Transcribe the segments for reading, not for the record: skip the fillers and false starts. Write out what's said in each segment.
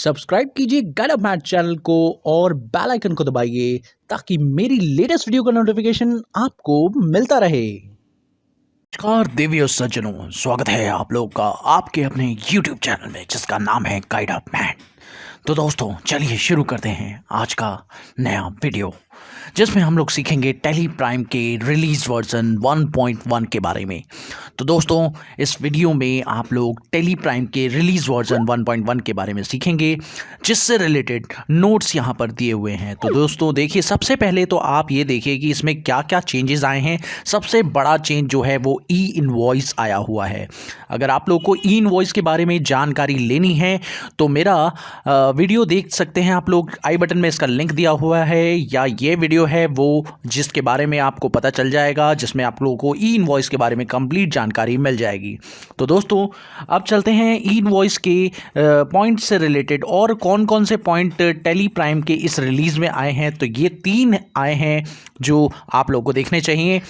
Subscribe कीजिए guide of math channel को और बेल आइकन को दबाइए ताकि मेरी लेटेस्ट वीडियो का नोटिफिकेशन आपको मिलता रहे। नमस्कार देवी और सज्जनों, स्वागत है आप लोग का आपके अपने YouTube चैनल में जिसका नाम है गाइड ऑफ मैथ। तो दोस्तों चलिए शुरू करते हैं आज का नया वीडियो जिसमें हम लोग सीखेंगे टैली प्राइम के रिलीज वर्जन 1.1 के बारे में। तो दोस्तों इस वीडियो में आप लोग टैली प्राइम के रिलीज वर्जन 1.1 के बारे में सीखेंगे जिससे रिलेटेड नोट्स यहाँ पर दिए हुए हैं। तो दोस्तों देखिए, सबसे पहले तो आप ये देखिए कि इसमें क्या क्या चेंजेस आए हैं। सबसे बड़ा चेंज जो है वो ई इनवॉइस आया हुआ है। अगर आप लोग को ई इनवॉइस के बारे में जानकारी लेनी है तो मेरा वीडियो देख सकते हैं आप लोग, आई बटन में इसका लिंक दिया हुआ है, या ये वीडियो है वो जिसके बारे में आपको पता चल जाएगा, जिसमें आप लोगों को ई इनवॉइस के बारे में कंप्लीट जानकारी मिल जाएगी। तो दोस्तों अब चलते हैं ई इनवॉइस के पॉइंट से रिलेटेड और कौन कौन से पॉइंट टैली प्राइम के इस रिलीज में आए हैं। तो ये 3 आए हैं जो आप लोगों को देखने चाहिए।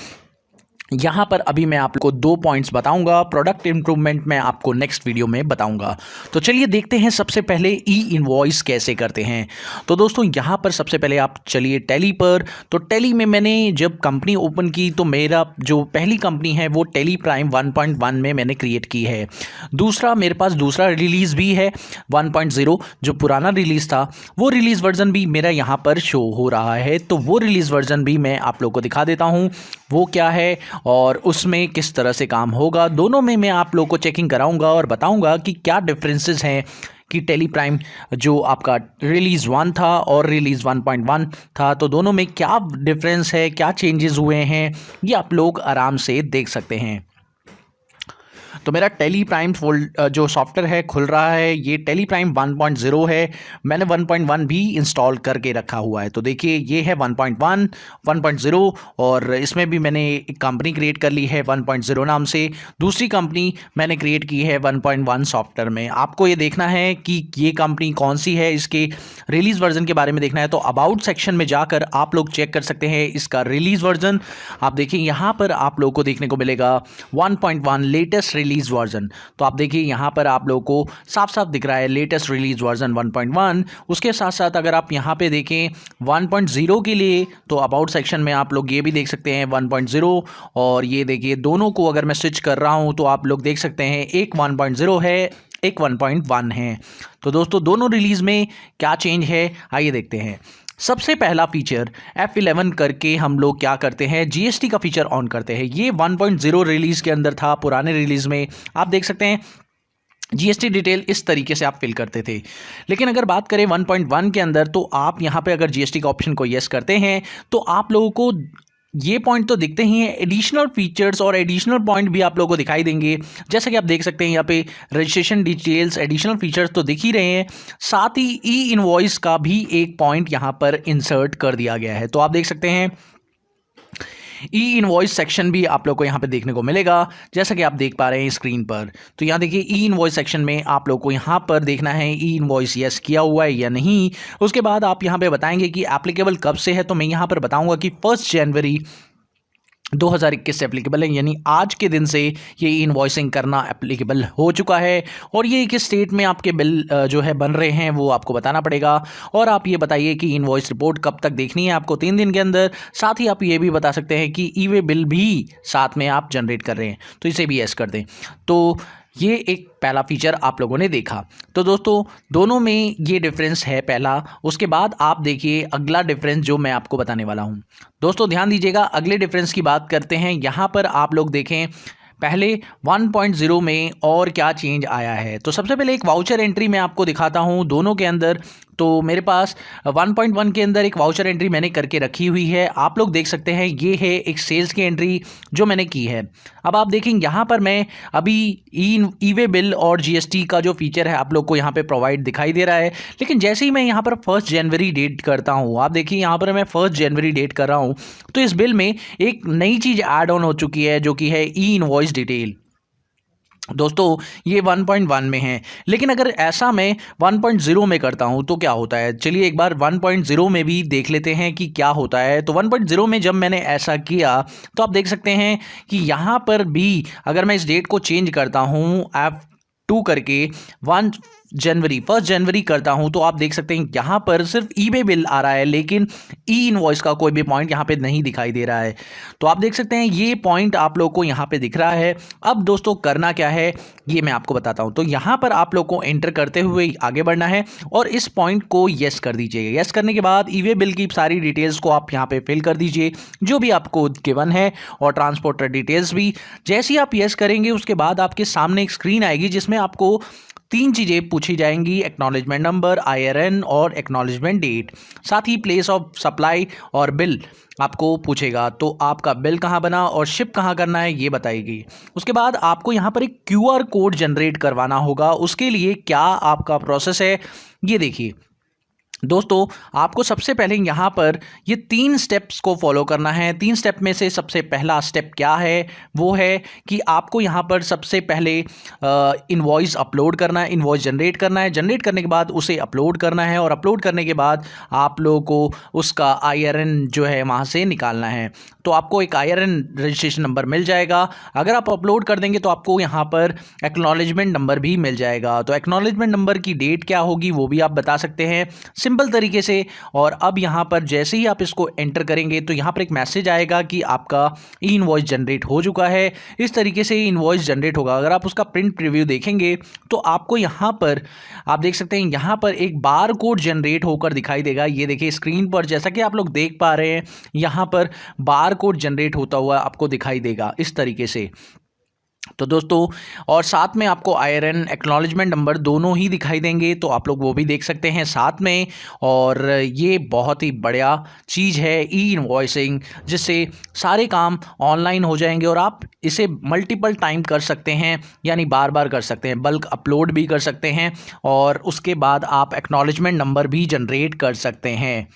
यहाँ पर अभी मैं आपको 2 पॉइंट्स बताऊंगा, प्रोडक्ट इंप्रूवमेंट मैं आपको नेक्स्ट वीडियो में बताऊंगा। तो चलिए देखते हैं सबसे पहले ई इनवॉइस कैसे करते हैं। तो दोस्तों यहाँ पर सबसे पहले आप चलिए टैली पर। तो टैली में मैंने जब कंपनी ओपन की तो मेरा जो पहली कंपनी है वो टैली प्राइम 1.1 में मैंने क्रिएट की है। दूसरा मेरे पास दूसरा रिलीज़ भी है 1.0, जो पुराना रिलीज़ था वो रिलीज़ वर्जन भी मेरा यहाँ पर शो हो रहा है। तो वो रिलीज़ वर्जन भी मैं आप लोग को दिखा देता हूँ वो क्या है और उसमें किस तरह से काम होगा। दोनों में मैं आप लोग को चेकिंग कराऊंगा और बताऊंगा कि क्या डिफरेंसेस हैं कि टैली प्राइम जो आपका रिलीज़ 1 था और रिलीज़ 1.1 था, तो दोनों में क्या डिफरेंस है, क्या चेंजेस हुए हैं, ये आप लोग आराम से देख सकते हैं। तो मेरा टैली प्राइम जो सॉफ्टवेयर है खुल रहा है। ये टैली प्राइम 1.0 है। मैंने 1.1 भी इंस्टॉल करके रखा हुआ है। तो देखिए ये है 1.1, 1.0 और इसमें भी मैंने एक कंपनी क्रिएट कर ली है 1.0 नाम से। दूसरी कंपनी मैंने क्रिएट की है 1.1 सॉफ्टवेयर में। आपको ये देखना है कि ये कंपनी कौन सी है, इसके रिलीज़ वर्जन के बारे में देखना है तो अबाउट सेक्शन में जाकर आप लोग चेक कर सकते हैं इसका रिलीज़ वर्जन। आप देखिए यहाँ पर आप लोग को देखने को मिलेगा 1.1 लेटेस्ट रिलीज वर्जन। तो आप देखिए यहाँ पर आप लोगों को साफ साफ दिख रहा है लेटेस्ट रिलीज वर्जन 1.1। उसके साथ साथ अगर आप यहाँ पे देखें 1.0 के लिए तो अबाउट सेक्शन में आप लोग ये भी देख सकते हैं 1.0, और ये देखिए दोनों को अगर मैं स्विच कर रहा हूँ तो आप लोग देख सकते हैं एक 1.0 है, एक 1.1 है। तो दोस्तों दोनों रिलीज में क्या चेंज है आइए देखते हैं। सबसे पहला फीचर F11 करके हम लोग क्या करते हैं, जीएसटी का फीचर ऑन करते हैं। ये 1.0 रिलीज़ के अंदर था। पुराने रिलीज़ में आप देख सकते हैं जीएसटी डिटेल इस तरीके से आप फिल करते थे। लेकिन अगर बात करें 1.1 के अंदर तो आप यहाँ पे अगर जीएसटी का ऑप्शन को येस करते हैं तो आप लोगों को ये पॉइंट तो दिखते ही हैं, एडिशनल फीचर्स और एडिशनल पॉइंट भी आप लोगों को दिखाई देंगे। जैसा कि आप देख सकते हैं यहाँ पे रजिस्ट्रेशन डिटेल्स, एडिशनल फीचर्स तो दिख ही रहे हैं, साथ ही ई इनवॉइस का भी एक पॉइंट यहाँ पर इंसर्ट कर दिया गया है। तो आप देख सकते हैं ई इनवॉइस सेक्शन भी आप लोग को यहाँ पे देखने को मिलेगा, जैसा कि आप देख पा रहे हैं स्क्रीन पर। तो यहाँ देखिए ई इनवॉइस सेक्शन में आप लोग को यहाँ पर देखना है ई इनवॉइस यस किया हुआ है या नहीं। उसके बाद आप यहाँ पे बताएंगे कि एप्लीकेबल कब से है। तो मैं यहाँ पर बताऊँगा कि 1 जनवरी 2021 से एप्लीकेबल है, यानी आज के दिन से ये इनवॉइसिंग करना एप्लीकेबल हो चुका है। और ये किस स्टेट में आपके बिल जो है बन रहे हैं वो आपको बताना पड़ेगा। और आप ये बताइए कि इनवॉइस रिपोर्ट कब तक देखनी है आपको, 3 दिन के अंदर। साथ ही आप ये भी बता सकते हैं कि ई वे बिल भी साथ में आप जनरेट कर रहे हैं तो इसे भी यस कर दें। तो ये एक पहला फीचर आप लोगों ने देखा। तो दोस्तों दोनों में ये डिफरेंस है पहला। उसके बाद आप देखिए अगला डिफरेंस जो मैं आपको बताने वाला हूँ। दोस्तों ध्यान दीजिएगा, अगले डिफरेंस की बात करते हैं। यहाँ पर आप लोग देखें पहले 1.0 में और क्या चेंज आया है। तो सबसे पहले एक वाउचर एंट्री मैं आपको दिखाता हूँ दोनों के अंदर। तो मेरे पास 1.1 के अंदर एक वाउचर एंट्री मैंने करके रखी हुई है, आप लोग देख सकते हैं। ये है एक सेल्स की एंट्री जो मैंने की है। अब आप देखेंगे यहाँ पर मैं अभी ई वे बिल और जीएसटी का जो फीचर है आप लोग को यहाँ पे प्रोवाइड दिखाई दे रहा है। लेकिन जैसे ही मैं यहाँ पर 1 जनवरी डेट करता हूँ, आप देखिए यहाँ पर मैं 1 जनवरी डेट कर रहा हूँ, तो इस बिल में एक नई चीज़ ऐड ऑन हो चुकी है जो कि है ई इनवॉइस डिटेल। दोस्तों ये 1.1 में है, लेकिन अगर ऐसा मैं 1.0 में करता हूं तो क्या होता है, चलिए एक बार 1.0 में भी देख लेते हैं कि क्या होता है। तो 1.0 में जब मैंने ऐसा किया तो आप देख सकते हैं कि यहाँ पर भी अगर मैं इस डेट को चेंज करता हूं F2 करके फर्स्ट जनवरी करता हूं तो आप देख सकते हैं यहां पर सिर्फ ईबे बिल आ रहा है, लेकिन ई इनवॉइस का कोई भी पॉइंट यहां पे नहीं दिखाई दे रहा है। तो आप देख सकते हैं ये पॉइंट आप लोग को यहां पे दिख रहा है। अब दोस्तों करना क्या है ये मैं आपको बताता हूं। तो यहां पर आप लोग को एंटर करते हुए आगे बढ़ना है और इस पॉइंट को यस कर दीजिए। यस करने के बाद ईवे बिल की सारी डिटेल्स को आप यहां पे फिल कर दीजिए जो भी आपको गिवन है, और ट्रांसपोर्टर डिटेल्स भी। जैसे ही आप यस करेंगे उसके बाद आपके सामने एक स्क्रीन आएगी जिसमें आपको 3 चीज़ें पूछी जाएंगी, एक्नॉलेजमेंट नंबर, IRN और एक्नॉलेजमेंट डेट। साथ ही प्लेस ऑफ सप्लाई और बिल आपको पूछेगा, तो आपका बिल कहाँ बना और शिप कहाँ करना है ये बताएगी। उसके बाद आपको यहाँ पर एक QR कोड जनरेट करवाना होगा। उसके लिए क्या आपका प्रोसेस है ये देखिए दोस्तों। आपको सबसे पहले यहाँ पर ये 3 स्टेप्स को फॉलो करना है। 3 स्टेप में से सबसे पहला स्टेप क्या है, वो है कि आपको यहाँ पर सबसे पहले इनवॉइस अपलोड करना है, इनवॉइस जनरेट करना है। जनरेट करने के बाद उसे अपलोड करना है, और अपलोड करने के बाद आप लोगों को उसका IRN जो है वहाँ से निकालना है। तो आपको एक IRN रजिस्ट्रेशन नंबर मिल जाएगा। अगर आप अपलोड कर देंगे तो आपको यहाँ पर एक्नॉलेजमेंट नंबर भी मिल जाएगा। तो एक्नॉलेजमेंट नंबर की डेट क्या होगी वो भी आप बता सकते हैं सिंपल तरीके से। और अब यहाँ पर जैसे ही आप इसको एंटर करेंगे तो यहाँ पर एक मैसेज आएगा कि आपका ई इनवॉइस जनरेट हो चुका है। इस तरीके से इनवॉइस जनरेट होगा। अगर आप उसका प्रिंट प्रीव्यू देखेंगे तो आपको यहाँ पर आप देख सकते हैं यहाँ पर एक बार कोड जनरेट होकर दिखाई देगा। ये देखिए स्क्रीन पर जैसा कि आप लोग देख पा रहे हैं यहाँ पर बार कोड जनरेट होता हुआ आपको दिखाई देगा इस तरीके से। तो दोस्तों और साथ में आपको IRN एक्नॉलेजमेंट नंबर दोनों ही दिखाई देंगे, तो आप लोग वो भी देख सकते हैं साथ में। और ये बहुत ही बढ़िया चीज़ है ई इनवॉइसिंग, जिससे सारे काम ऑनलाइन हो जाएंगे और आप इसे मल्टीपल टाइम कर सकते हैं, यानी बार बार कर सकते हैं, बल्क अपलोड भी कर सकते हैं, और उसके बाद आप एक्नॉलेजमेंट नंबर भी जनरेट कर सकते हैं।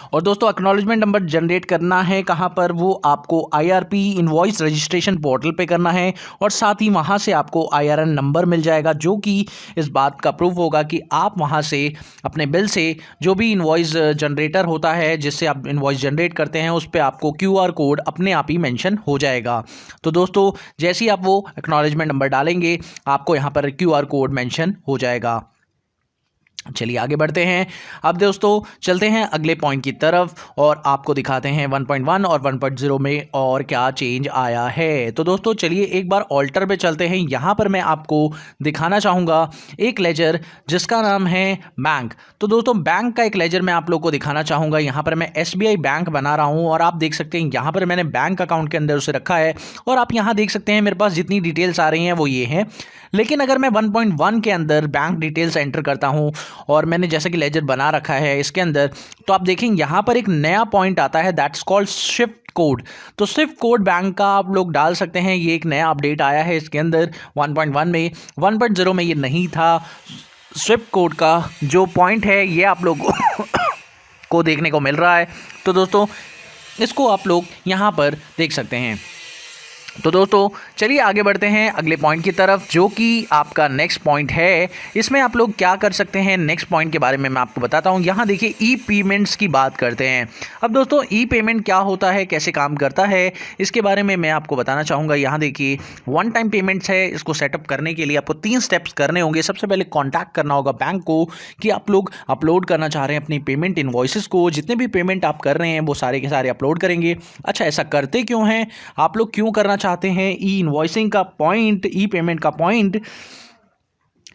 और दोस्तों एक्नॉलेजमेंट नंबर जनरेट करना है कहाँ पर, वो आपको IRP इनवॉइस रजिस्ट्रेशन पोर्टल पे करना है, और साथ ही वहाँ से आपको IRN नंबर मिल जाएगा जो कि इस बात का प्रूफ होगा कि आप वहाँ से अपने बिल से जो भी इनवॉइस जनरेटर होता है जिससे आप इनवॉइस जनरेट करते हैं उस पर आपको QR कोड अपने आप ही मेंशन हो जाएगा। तो दोस्तों जैसे ही आप वो एक्नॉलेजमेंट नंबर डालेंगे आपको यहाँ पर QR कोड मेंशन हो जाएगा। चलिए आगे बढ़ते हैं। अब दोस्तों चलते हैं अगले पॉइंट की तरफ और आपको दिखाते हैं 1.1 और 1.0 में और क्या चेंज आया है। तो दोस्तों चलिए एक बार ऑल्टर पे चलते हैं। यहाँ पर मैं आपको दिखाना चाहूँगा एक लेजर जिसका नाम है बैंक। तो दोस्तों बैंक का एक लेजर मैं आप लोग को दिखाना चाहूँगा। यहाँ पर मैं SBI बैंक बना रहा हूँ और आप देख सकते हैं यहाँ पर मैंने बैंक अकाउंट के अंदर उसे रखा है, और आप यहाँ देख सकते हैं मेरे पास जितनी डिटेल्स आ रही हैं वो ये हैं। लेकिन अगर मैं 1.1 के अंदर बैंक डिटेल्स एंटर करता हूं और मैंने जैसे कि लेजर बना रखा है इसके अंदर, तो आप देखेंगे यहाँ पर एक नया पॉइंट आता है दैट्स कॉल्ड स्विफ्ट कोड। तो स्विफ्ट कोड बैंक का आप लोग डाल सकते हैं। ये एक नया अपडेट आया है इसके अंदर 1.1 में। 1.0 में ये नहीं था। स्विफ्ट कोड का जो पॉइंट है ये आप लोग को देखने को मिल रहा है। तो दोस्तों इसको आप लोग यहाँ पर देख सकते हैं। तो दोस्तों चलिए आगे बढ़ते हैं अगले पॉइंट की तरफ जो कि आपका नेक्स्ट पॉइंट है। इसमें आप लोग क्या कर सकते हैं नेक्स्ट पॉइंट के बारे में मैं आपको बताता हूं। यहाँ देखिए ई पेमेंट्स की बात करते हैं। अब दोस्तों ई पेमेंट क्या होता है, कैसे काम करता है, इसके बारे में मैं आपको बताना चाहूँगा। यहाँ देखिए वन टाइम पेमेंट्स है। इसको सेटअप करने के लिए आपको 3 स्टेप्स करने होंगे। सबसे पहले कॉन्टैक्ट करना होगा बैंक को कि आप लोग अपलोड करना चाह रहे हैं अपनी पेमेंट इनवॉइसेस को। जितने भी पेमेंट आप कर रहे हैं वो सारे के सारे अपलोड करेंगे। अच्छा ऐसा करते क्यों हैं, आप लोग क्यों करना चाहते हैं ई इनवॉइसिंग का पॉइंट, ई पेमेंट का पॉइंट?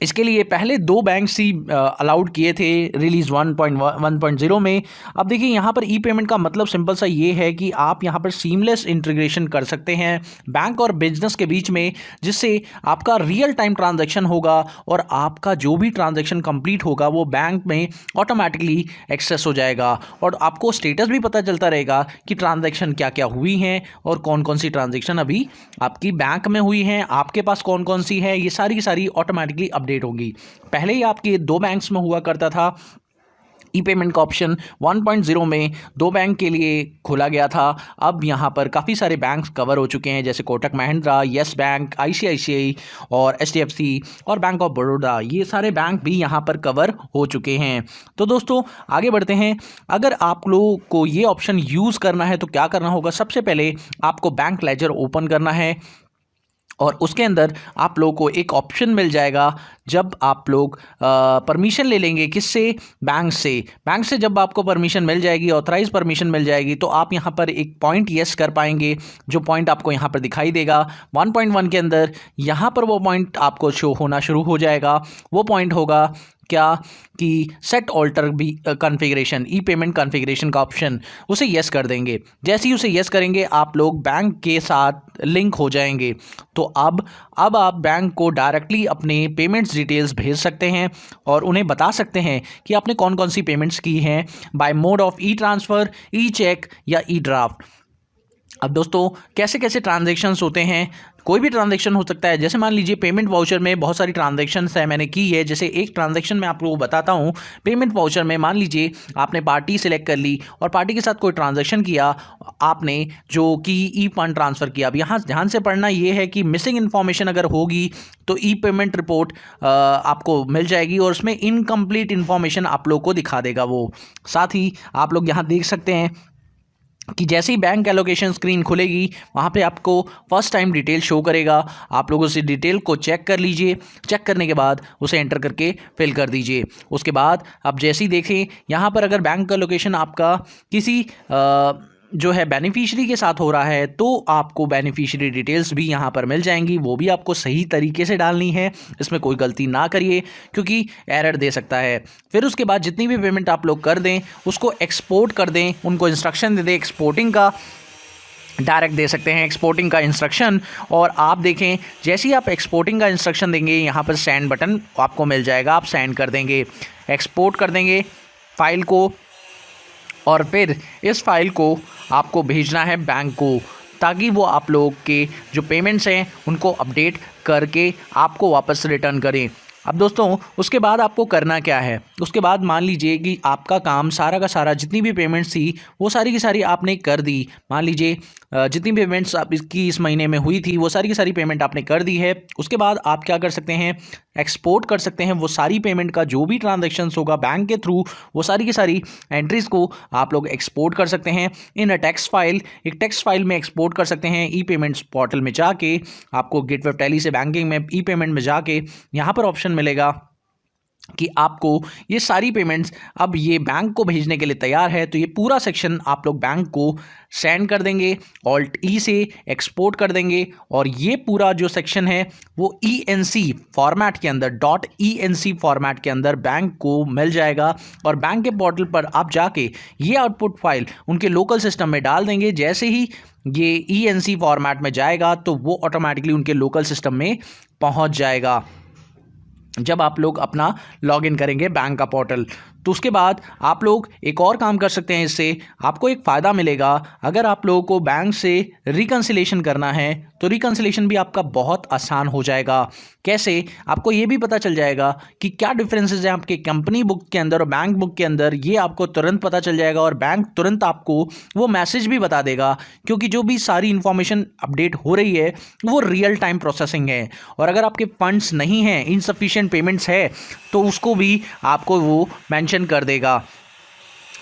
इसके लिए पहले 2 बैंक्स ही अलाउड किए थे रिलीज 1.0 में। अब देखिए यहाँ पर ई पेमेंट का मतलब सिंपल सा ये है कि आप यहाँ पर सीमलेस इंटीग्रेशन कर सकते हैं बैंक और बिजनेस के बीच में, जिससे आपका रियल टाइम ट्रांजैक्शन होगा और आपका जो भी ट्रांजैक्शन कंप्लीट होगा वो बैंक में ऑटोमेटिकली एक्सेस हो जाएगा, और आपको स्टेटस भी पता चलता रहेगा कि ट्रांजैक्शन क्या क्या हुई हैं और कौन कौन सी ट्रांजैक्शन अभी आपकी बैंक में हुई हैं, आपके पास कौन कौन सी है, ये सारी की सारी ऑटोमेटिकली अपडेट होगी। पहले ही आपके 2 बैंक्स में हुआ करता था। ई पेमेंट का ऑप्शन 1.0 में 2 बैंक के लिए खोला गया था। अब यहाँ पर काफ़ी सारे बैंक्स कवर हो चुके हैं जैसे Kotak Mahindra, yes bank, ICICI और HDFC और बैंक ऑफ बड़ौदा। ये सारे बैंक भी यहाँ पर कवर हो चुके हैं। तो दोस्तों आगे बढ़ते हैं। अगर आप लोगों को ये ऑप्शन यूज़ करना है तो क्या करना होगा, सबसे पहले आपको बैंक लेजर ओपन करना है और उसके अंदर आप लोगों को एक ऑप्शन मिल जाएगा जब आप लोग परमिशन ले लेंगे किससे, बैंक से जब आपको परमिशन मिल जाएगी, ऑथराइज परमिशन मिल जाएगी, तो आप यहाँ पर एक पॉइंट यस कर पाएंगे। जो पॉइंट आपको यहाँ पर दिखाई देगा 1.1 के अंदर, यहाँ पर वो पॉइंट आपको शो होना शुरू हो जाएगा। वो पॉइंट होगा क्या कि सेट ऑल्टर भी कॉन्फ़िगरेशन, ई पेमेंट कॉन्फ़िगरेशन का ऑप्शन, उसे यस कर देंगे। जैसे ही उसे यस करेंगे आप लोग बैंक के साथ लिंक हो जाएंगे। तो अब आप बैंक को डायरेक्टली अपने पेमेंट्स डिटेल्स भेज सकते हैं और उन्हें बता सकते हैं कि आपने कौन कौन सी पेमेंट्स की हैं by mode of e transfer, e cheque या ई ड्राफ्ट। अब दोस्तों कैसे कैसे ट्रांजैक्शंस होते हैं, कोई भी ट्रांजैक्शन हो सकता है। जैसे मान लीजिए पेमेंट वाउचर में बहुत सारी ट्रांजैक्शंस है मैंने की है। जैसे एक ट्रांजैक्शन मैं आप लोगों को बताता हूँ। पेमेंट वाउचर में मान लीजिए आपने पार्टी सिलेक्ट कर ली और पार्टी के साथ कोई ट्रांजैक्शन किया आपने, जो कि ई फंड ट्रांसफ़र किया। अब यहाँ ध्यान से पढ़ना ये है कि मिसिंग इन्फॉर्मेशन अगर होगी तो ई पेमेंट रिपोर्ट आपको मिल जाएगी और उसमें इनकम्प्लीट इन्फॉर्मेशन आप लोग को दिखा देगा वो। साथ ही आप लोग यहाँ देख सकते हैं कि जैसे ही बैंक एलोकेशन स्क्रीन खुलेगी वहाँ पे आपको फर्स्ट टाइम डिटेल शो करेगा। आप लोग उस डिटेल को चेक कर लीजिए। चेक करने के बाद उसे एंटर करके फिल कर दीजिए। उसके बाद अब जैसे ही देखें यहाँ पर अगर बैंक एलोकेशन आपका किसी जो है बेनिफिशियरी के साथ हो रहा है तो आपको बेनिफिशियरी डिटेल्स भी यहाँ पर मिल जाएंगी। वो भी आपको सही तरीके से डालनी है, इसमें कोई गलती ना करिए क्योंकि एरर दे सकता है। फिर उसके बाद जितनी भी पेमेंट आप लोग कर दें उसको एक्सपोर्ट कर दें, उनको इंस्ट्रक्शन दे दें एक्सपोर्टिंग का। डायरेक्ट दे सकते हैं एक्सपोर्टिंग का इंस्ट्रक्शन। और आप देखें जैसे ही आप एक्सपोर्टिंग का इंस्ट्रक्शन देंगे यहाँ पर सेंड बटन आपको मिल जाएगा, आप सेंड कर देंगे, एक्सपोर्ट कर देंगे फाइल को और फिर इस फाइल को आपको भेजना है बैंक को ताकि वो आप लोग के जो पेमेंट्स हैं उनको अपडेट करके आपको वापस रिटर्न करें। अब दोस्तों उसके बाद आपको करना क्या है, उसके बाद मान लीजिए कि आपका काम सारा का सारा जितनी भी पेमेंट्स थी वो सारी की सारी आपने कर दी। मान लीजिए जितनी पेमेंट्स आप इसकी इस महीने में हुई थी वो सारी की सारी पेमेंट आपने कर दी है। उसके बाद आप क्या कर सकते हैं, एक्सपोर्ट कर सकते हैं वो सारी पेमेंट का जो भी ट्रांजैक्शंस होगा बैंक के थ्रू, वो सारी की सारी एंट्रीज़ को आप लोग एक्सपोर्ट कर सकते हैं इन अ टेक्स्ट फाइल। एक टेक्स्ट फाइल में एक्सपोर्ट कर सकते हैं। ई पेमेंट्स पोर्टल में जाके आपको गेटवे टैली से बैंकिंग में ई पेमेंट में जाके यहाँ पर ऑप्शन मिलेगा कि आपको ये सारी पेमेंट्स अब ये बैंक को भेजने के लिए तैयार है। तो ये पूरा सेक्शन आप लोग बैंक को सेंड कर देंगे, ऑल्ट ई से एक्सपोर्ट कर देंगे और ये पूरा जो सेक्शन है वो ENC फॉर्मेट के अंदर .ENC फॉर्मेट के अंदर बैंक को मिल जाएगा। और बैंक के पोर्टल पर आप जाके ये आउटपुट फाइल उनके लोकल सिस्टम में डाल देंगे। जैसे ही ये ENC फॉर्मेट में जाएगा तो वो ऑटोमेटिकली उनके लोकल सिस्टम में पहुंच जाएगा जब आप लोग अपना लॉगिन करेंगे बैंक का पोर्टल। तो उसके बाद आप लोग एक और काम कर सकते हैं। इससे आपको एक फ़ायदा मिलेगा। अगर आप लोगों को बैंक से रिकन्सिलेशन करना है तो रिकन्सिलेशन भी आपका बहुत आसान हो जाएगा। कैसे, आपको ये भी पता चल जाएगा कि क्या डिफरेंसेस हैं आपके कंपनी बुक के अंदर और बैंक बुक के अंदर, ये आपको तुरंत पता चल जाएगा और बैंक तुरंत आपको वो मैसेज भी बता देगा क्योंकि जो भी सारी इन्फॉर्मेशन अपडेट हो रही है वो रियल टाइम प्रोसेसिंग है। और अगर आपके फंड्स नहीं हैं, इनसफिशिएंट पेमेंट्स है, तो उसको भी आपको वो मेंशन कर देगा।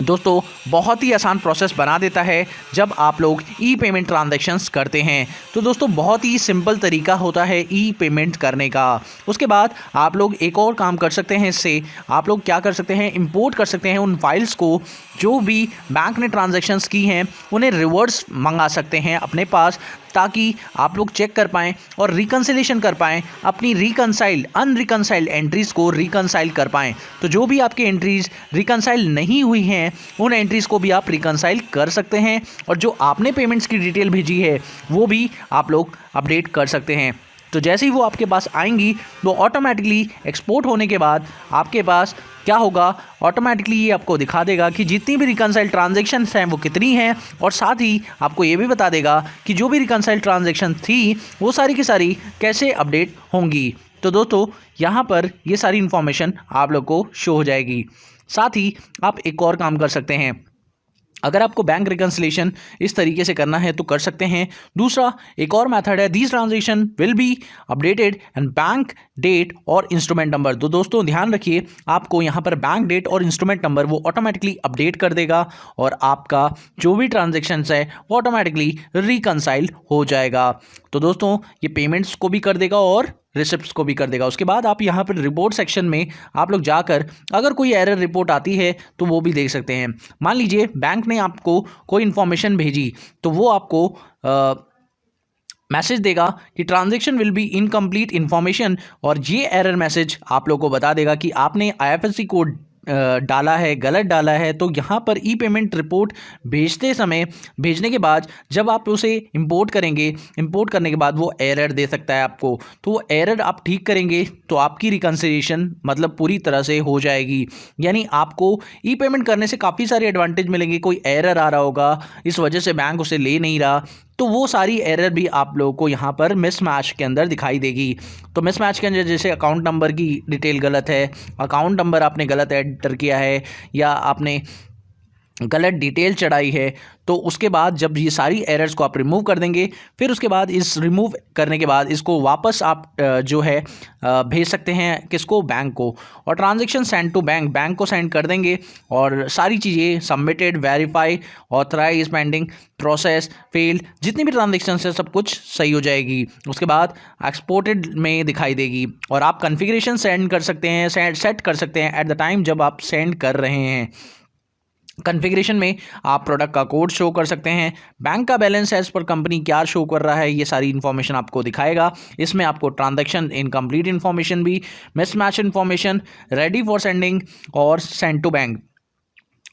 दोस्तों बहुत ही आसान प्रोसेस बना देता है जब आप लोग ई पेमेंट ट्रांजैक्शंस करते हैं। तो दोस्तों बहुत ही सिंपल तरीका होता है ई पेमेंट करने का। उसके बाद आप लोग एक और काम कर सकते हैं। इससे आप लोग क्या कर सकते हैं, इंपोर्ट कर सकते हैं उन फाइल्स को जो भी बैंक ने ट्रांजैक्शंस की हैं, उन्हें रिवर्स मंगा सकते हैं अपने पास ताकि आप लोग चेक कर पाएँ और रिकन्सिलेशन कर पाएँ, अपनी अनरिकन्साइल्ड एंट्रीज़ को रिकन्साइल कर पाएँ। तो जो भी आपकी एंट्रीज़ रिकन्साइल नहीं हुई हैं उन एंट्रीज़ को भी आप रिकन्साइल कर सकते हैं और जो आपने पेमेंट्स की डिटेल भेजी है वो भी आप लोग अपडेट कर सकते हैं। तो जैसे ही वो आपके पास आएंगी वो ऑटोमेटिकली एक्सपोर्ट होने के बाद आपके पास क्या होगा, ऑटोमेटिकली ये आपको दिखा देगा कि जितनी भी रिकन्साइल ट्रांजैक्शंस हैं वो कितनी हैं और साथ ही आपको ये भी बता देगा कि जो भी रिकन्साइल ट्रांजैक्शन थी वो सारी की सारी कैसे अपडेट होंगी। तो दोस्तों यहाँ पर ये सारी इन्फॉर्मेशन आप लोग को शो हो जाएगी। साथ ही आप एक और काम कर सकते हैं। अगर आपको बैंक रिकन्सिलेशन इस तरीके से करना है तो कर सकते हैं। दूसरा एक और मेथड है, these transaction will be updated and bank date और इंस्ट्रूमेंट नंबर। तो दोस्तों ध्यान रखिए, आपको यहाँ पर बैंक डेट और इंस्ट्रूमेंट नंबर वो ऑटोमेटिकली अपडेट कर देगा और आपका जो भी ट्रांजेक्शन्स है वो ऑटोमेटिकली रिकनसाइल हो जाएगा। तो दोस्तों ये पेमेंट्स को भी कर देगा और रिसिप्ट्स को भी कर देगा। उसके बाद आप यहाँ पर रिपोर्ट सेक्शन में आप लोग जाकर अगर कोई एरर रिपोर्ट आती है तो वो भी देख सकते हैं। मान लीजिए बैंक ने आपको कोई इन्फॉर्मेशन भेजी तो वो आपको मैसेज देगा कि transaction will be incomplete information, और ये एरर मैसेज आप लोग को बता देगा कि आपने IFSC कोड डाला है, गलत डाला है। तो यहाँ पर ई पेमेंट रिपोर्ट भेजने के बाद जब आप उसे इंपोर्ट करेंगे, इंपोर्ट करने के बाद वो एरर दे सकता है आपको, तो वो एरर आप ठीक करेंगे तो आपकी रिकन्सिलिएशन मतलब पूरी तरह से हो जाएगी। यानी आपको ई पेमेंट करने से काफ़ी सारे एडवांटेज मिलेंगे। कोई एरर आ रहा होगा, इस वजह से बैंक उसे ले नहीं रहा, तो वो सारी एरर भी आप लोगों को यहाँ पर मिसमैच के अंदर दिखाई देगी। तो मिसमैच के अंदर जैसे अकाउंट नंबर की डिटेल गलत है, अकाउंट नंबर आपने गलत एंटर किया है, या आपने गलत डिटेल चढ़ाई है, तो उसके बाद जब ये सारी एरर्स को आप रिमूव कर देंगे, फिर उसके बाद इस रिमूव करने के बाद इसको वापस आप जो है भेज सकते हैं किसको, बैंक को, और ट्रांजैक्शन सेंड टू बैंक को सेंड कर देंगे और सारी चीज़ें submitted, verify, authorise, pending, process, failed, जितनी भी ट्रांजेक्शन है सब कुछ सही हो जाएगी। उसके बाद एक्सपोर्टेड में दिखाई देगी और आप कॉन्फ़िगरेशन सेंड कर सकते हैं, सेट कर सकते हैं एट द टाइम जब आप सेंड कर रहे हैं। कॉन्फ़िगरेशन में आप प्रोडक्ट का कोड शो कर सकते हैं, बैंक का बैलेंस एज पर कंपनी क्या शो कर रहा है, ये सारी इन्फॉर्मेशन आपको दिखाएगा। इसमें आपको ट्रांजैक्शन इनकम्प्लीट इन्फॉर्मेशन भी, mismatch information, ready for sending और सेंड टू बैंक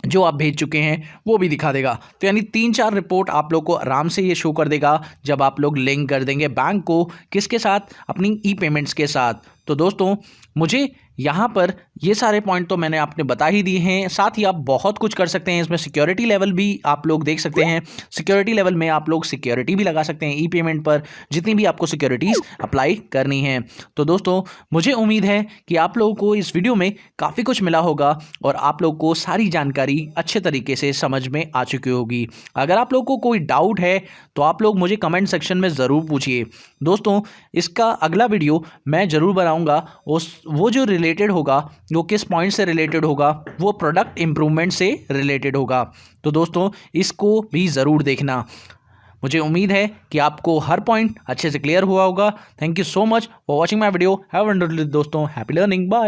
जो आप भेज चुके हैं वो भी दिखा देगा। तो यानी 3-4 रिपोर्ट आप लोग को आराम से ये शो कर देगा जब आप लोग लिंक कर देंगे बैंक को, किसके साथ, अपनी ई पेमेंट्स के साथ। तो दोस्तों मुझे यहाँ पर ये सारे पॉइंट तो मैंने आपने बता ही दिए हैं, साथ ही आप बहुत कुछ कर सकते हैं। इसमें सिक्योरिटी लेवल भी आप लोग देख सकते हैं। सिक्योरिटी लेवल में आप लोग सिक्योरिटी भी लगा सकते हैं ई पेमेंट पर, जितनी भी आपको सिक्योरिटीज़ अप्लाई करनी है। तो दोस्तों मुझे उम्मीद है कि आप लोगों को इस वीडियो में काफ़ी कुछ मिला होगा और आप लोग को सारी जानकारी अच्छे तरीके से समझ में आ चुकी होगी। अगर आप लोग को कोई डाउट है तो आप लोग मुझे कमेंट सेक्शन में ज़रूर पूछिए। दोस्तों इसका अगला वीडियो मैं ज़रूर बनाऊँगा, वो जो रिलेटेड होगा, वो किस पॉइंट से रिलेटेड होगा, वो प्रोडक्ट इम्प्रूवमेंट से रिलेटेड होगा। तो दोस्तों इसको भी ज़रूर देखना। मुझे उम्मीद है कि आपको हर पॉइंट अच्छे से क्लियर हुआ होगा। Thank you so much for watching my video. Have a wonderful day दोस्तों। Happy learning. बाय।